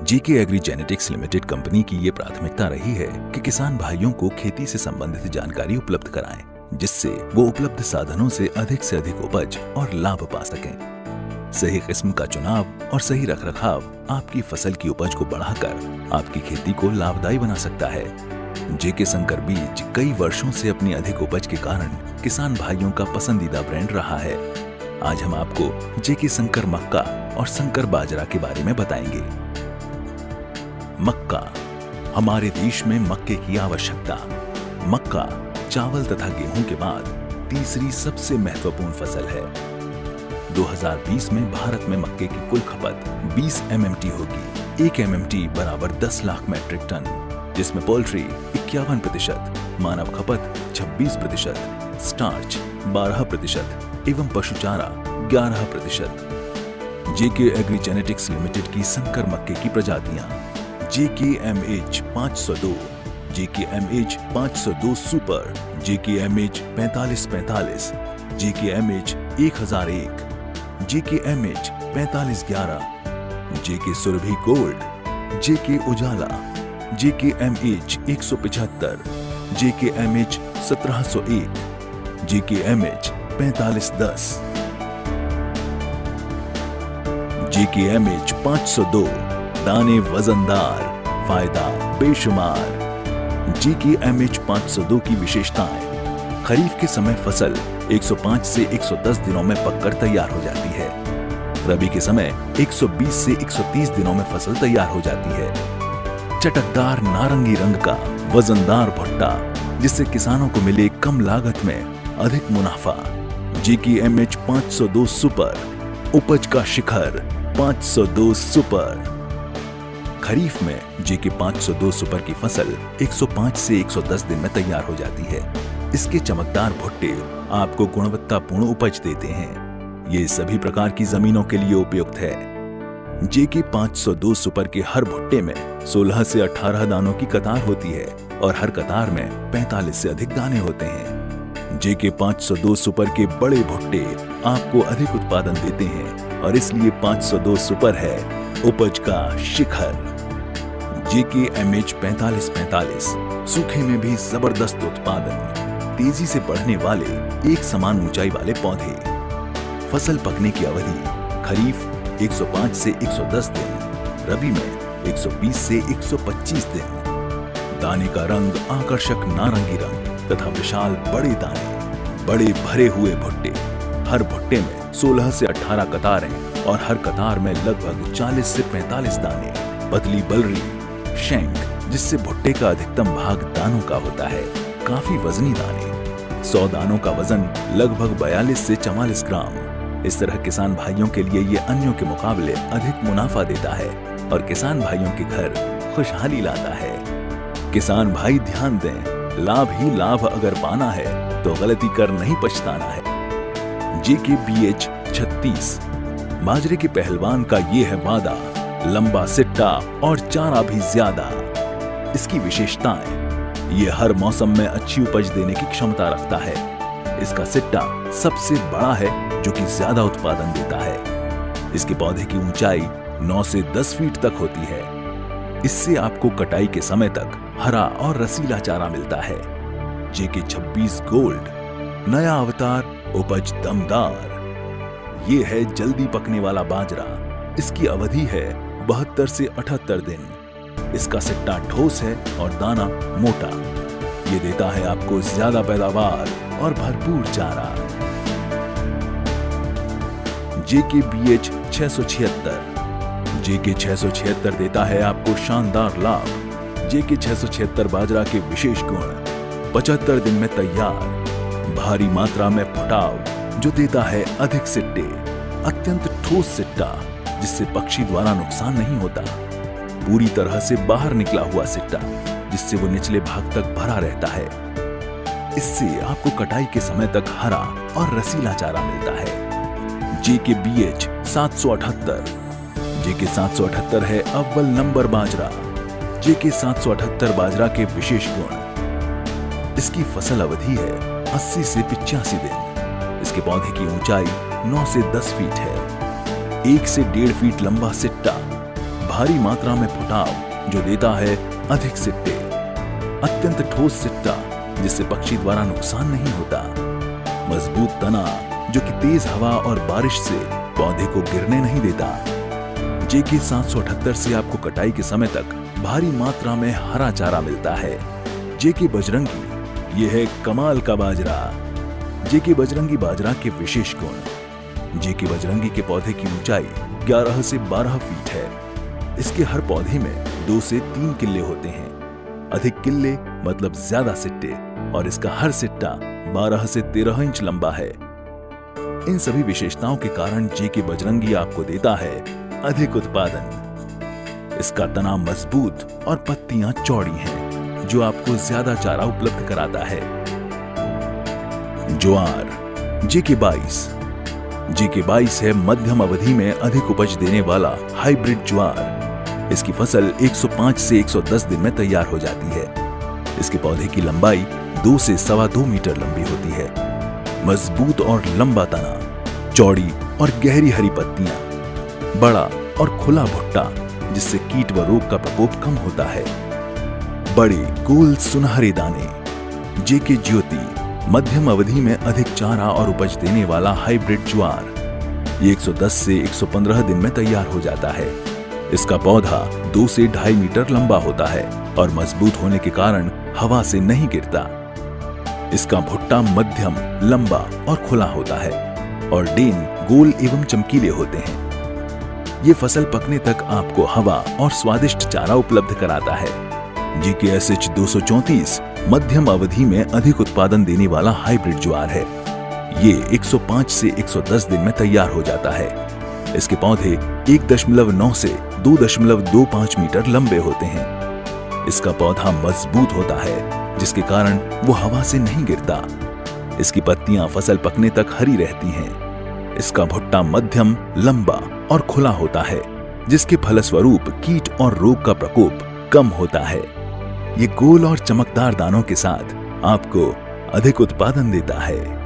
जेके agree genetics limited company की ये प्राथमिकता रही है कि किसान भाइयों को खेती से संबंधित जानकारी उपलब्ध कराएं, जिससे वो उपलब्ध साधनों से अधिक उपज और लाभ पा सकें। सही किस्म का चुनाव और सही रखरखाव आपकी फसल की उपज को बढ़ाकर आपकी खेती को लाभदायी बना सकता है। जेके संकर बीज कई वर्षों से अपनी अधिक उपज के कारण किसान भाइयों का पसंदीदा ब्रांड रहा है। आज हम आपको जेके संकर मक्का और संकर बाजरा के बारे में बताएंगे। मक्का, हमारे देश में मक्के की आवश्यकता। मक्का चावल तथा गेहूं के बाद तीसरी सबसे महत्वपूर्ण फसल है। 2020 में भारत में मक्के की कुल खपत 20 MMT होगी। 1 MMT बराबर 10 लाख मैट्रिक टन, जिसमें पोल्ट्री 51%, मानव खपत 26%, स्टार्च 12% एवं पशुचारा 11%। जेके एग्री जेनेटिक्स लिमिटेड की संकर मक्के की प्रजातियां JKMH 502, JKMH 502 super, JKMH 4545, JKMH 1001, JKMH 4511, JK Surabhi gold, JK Ujala, JKMH 175, JKMH 1701, JKMH 4510, JKMH 502, दाने वजनदार, फायदा बेशुमार। JKMH 502 की विशेषताएं: खरीफ के समय फसल 105 से 110 दिनों में पककर तैयार हो जाती है। रबी के समय 120 से 130 दिनों में फसल तैयार हो जाती है। चटकदार नारंगी रंग का वजनदार भुट्टा, जिससे किसानों को मिले कम लागत में अधिक मुनाफा। JKMH 502 सुपर, उपज का शिखर 502 सुपर। खरीफ में JK 502 सुपर की फसल 105 से 110 दिन में तैयार हो जाती है। इसके चमकदार भुट्टे आपको गुणवत्तापूर्ण उपज देते हैं। ये सभी प्रकार की जमीनों के लिए उपयुक्त है। JK 502 सुपर के हर भुट्टे में 16 से 18 दानों की कतार होती है और हर कतार में 45 से अधिक दाने होते हैं। JK 502 सुपर के बड़े भुट्टे आपको अधिक उत्पादन देते हैं और इसलिए 502 सुपर है उपज का शिखर। JKMH 4545, सूखे में भी जबरदस्त उत्पादन, तेजी से बढ़ने वाले एक समान ऊंचाई वाले पौधे। फसल पकने की अवधि: खरीफ 105 से 110 दिन, रबी में 120 से 125 दिन। दाने का रंग आकर्षक नारंगी रंग तथा विशाल बड़े दाने, बड़े भरे हुए भुट्टे। हर भुट्टे में 16 से 18 कतारें और हर कतार में लगभग 40 से 45 दाने। पतली बलरी शैंक, जिससे भुट्टे का अधिकतम भाग दानों का होता है। काफी वजनी दाने, 100 दानों का वजन लगभग 42 से 44 ग्राम। इस तरह किसान भाइयों के लिए ये अन्यों के मुकाबले अधिक मुनाफा देता है और किसान भाइयों के घर खुशहाली लाता है। किसान भाई ध्यान दें, लाभ ही लाभ अगर पाना है तो गलती कर नहीं पछताना है। JKBH 36, बाजरे के पहलवान का ये है वादा, लंबा सिट्टा और चारा भी ज्यादा। इसकी विशेषताएं: ये हर मौसम में अच्छी उपज देने की क्षमता रखता है। इसका सिट्टा सबसे बड़ा है जो कि ज्यादा उत्पादन देता है। इसके पौधे की ऊंचाई 9 से 10 फीट तक होती है। इससे आपको कटाई के समय तक हरा और रसीला चारा मिलता है। JK 26 गोल्ड, नया अवतार, उपज दमदार। ये है जल्दी पकने वाला बाजरा। इसकी अवधि है 72 से 78 दिन। इसका सिट्टा ठोस है और दाना मोटा। ये देता है आपको ज्यादा पैदावार और भरपूर चारा। JKBH 676, JK 676 देता है आपको शानदार लाभ। JK 676 बाजरा के विशेष गुण: 75 दिन में तैयार, भारी मात्रा में फुटाव जो देता है अधिक सिट्टे, अत्यंत ठोस सिट्टा जिससे पक्षी द्वारा नुकसान नहीं होता, पूरी तरह से बाहर निकला हुआ सिट्टा जिससे वो निचले भाग तक भरा रहता है। इससे आपको कटाई के समय तक हरा और रसीला चारा मिलता है। JKBH 778, JK 778 है अव्वल नंबर बाजरा। JK 778 बाजरा के विशेष गुण: इसकी फसल अवधि है 80 से 85 दिन। इसके पौधे की ऊंचाई 9 से 10 फीट है। 1 से 1.5 फीट लंबा सिट्टा, भारी मात्रा में फुटाव जो देता है अधिक सिट्टे, अत्यंत ठोस सिट्टा जिससे पक्षी द्वारा नुकसान नहीं होता, मजबूत तना जो कि तेज हवा और बारिश से पौधे को गिरने नहीं देता। जेके 778 से आपको कटाई के समय तक भारी मात्रा में हरा चारा मिलता है। जेके बजरंगी ये है कमाल का बाजरा। जेके बजरंगी बाजरा के विशेष गुण। जेके बजरंगी के पौधे की ऊंचाई 11 से 12 फीट है। इसके हर पौधे में 2 से 3 किल्ले होते हैं। अधिक किल्ले मतलब ज्यादा सिट्टे, और इसका हर सिट्टा 12 से 13 इंच लंबा है। इन सभी विशेषताओं के कारण जेके बजरंगी आपको देता है अधिक उत्पादन। इसका तना मजबूत और पत्तियां चौड़ी हैं, जो आपको ज्यादा चारा उपलब्ध कराता है। ज्वार जेके 22। जेके 22 है मध्यम अवधि में अधिक उपज देने वाला हाइब्रिड ज्वार। इसकी फसल 105 से 110 दिन में तैयार हो जाती है। इसके पौधे की लंबाई 2 से 2.25 मीटर लंबी होती है। मजबूत और लंबा तना, चौड़ी और गहरी हरी पत्तियां, बड़ा और खुला भुट्टा जिससे कीट व रोग का प्रकोप कम होता है। बड़े गोल सुनहरे दाने। जेके ज्योति मध्यम अवधि में अधिक चारा और उपज देने वाला हाइब्रिड ज्वार। ये 110 से 115 दिन में तैयार हो जाता है। इसका पौधा 2 से 2.5 मीटर लंबा होता है और मजबूत होने के कारण हवा से नहीं गिरता। इसका भुट्टा मध्यम, लंबा और खुला होता है और डेन गोल एवं चमकीले होते हैं। ये फसल पकने तक आपको हवा और स्वादिष्ट चारा उपलब्ध कराता है। जेके SH 234 मध्यम अवधि में अधिक उत्पादन देने वाला हाइब्रिड ज्वार है। ये 105 से 110 दिन में तैयार हो जाता है। इसके पौधे 1.9 से 2.25 मीटर लंबे होते हैं। इसका पौधा मजबूत होता है जिसके कारण वो हवा से नहीं गिरता। इसकी पत्तियां फसल पकने तक हरी रहती हैं। इसका भुट्टा मध्यम, लंबा और खुला होता है जिसके फलस्वरूप कीट और रोग का प्रकोप कम होता है। ये गोल और चमकदार दानों के साथ आपको अधिक उत्पादन देता है।